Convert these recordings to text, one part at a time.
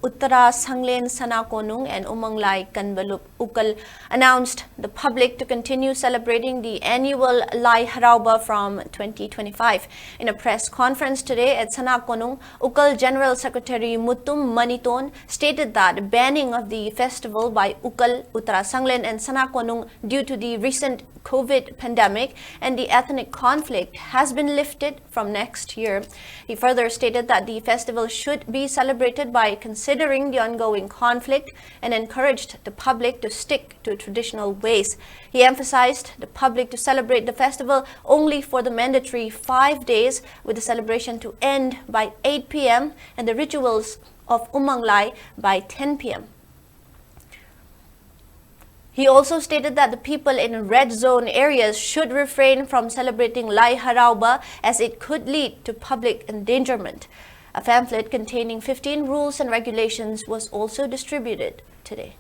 Uttra, Shanglen, Sanakonung, and Umanglai Kanbalup Ukal announced the public to continue celebrating the annual Lai Haraoba from 2025. In a press conference today at Sanakonung, Ukal General Secretary Mutum Maniton stated that banning of the festival by Ukal, Uttra, Shanglen, and Sanakonung due to the recent COVID pandemic and the ethnic conflict has been lifted from next year. He further stated that the festival should be celebrated by considering the ongoing conflict and encouraged the public to stick to traditional ways. He emphasized the public to celebrate the festival only for the mandatory 5 days, with the celebration to end by 8 p.m. and the rituals of Umanglai by 10 p.m. He also stated that the people in red zone areas should refrain from celebrating Lai Haraoba as it could lead to public endangerment. A pamphlet containing 15 rules and regulations was also distributed today.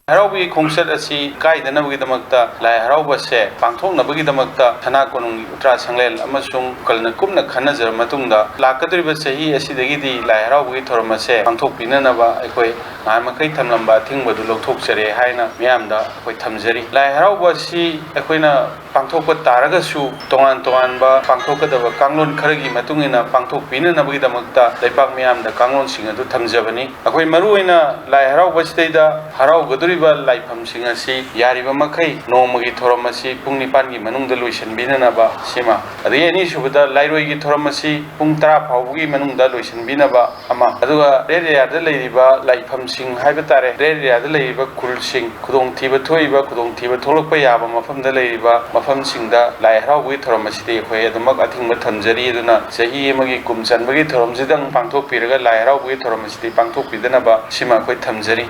Haraobi Kongset asi kaidanabagidamagta Lai Haraoba se pangthoknabagidamagta Sanakonung Uttra Shanglen amasung Ukalna kumna khanajara matungda lakadriba chahi asidagidi Lai Haraobi thorama se pangthokpinanaba aikoi ngamakai thamlamba thingbadu lokthokjare haina miyamda aikoi thamjari Lai Haraoba si aikoina pangthokpa taragasu tongan tonganba pangthokadaba kanglon kharagi matungina pangthokpinanabagidamagta leipak miyamda kanglon singadu thamjabani aikoi maruoina Lai Haraoba sidaida haraogaduri Laifam Singasi, Yariba Makai, no Magi Toramasi, Pungnipangi, Manung the Lucian Binanaba, Sima. At the end issue with the Lairogi Toramasi, Pungtra, Paugi, Manung the Lucian Binaba, Ama, Adua, Redi Adelaide, Laifam Sing, Habatare, Redi Adelaide, Kul Sing, Kudong Tiba Toiba, Kudong Tiba Tolopayaba, Mafam the Laiba, Mafam Sing the Laira with Toramasi, where the Mag, I think Matanjari, Duna, Sahi Magi Kumsan, Magi Toramzidang, Pangtok Piraga, Laira with Toramasi, Pangtok Pidanaba, Sima Quit Tamjari.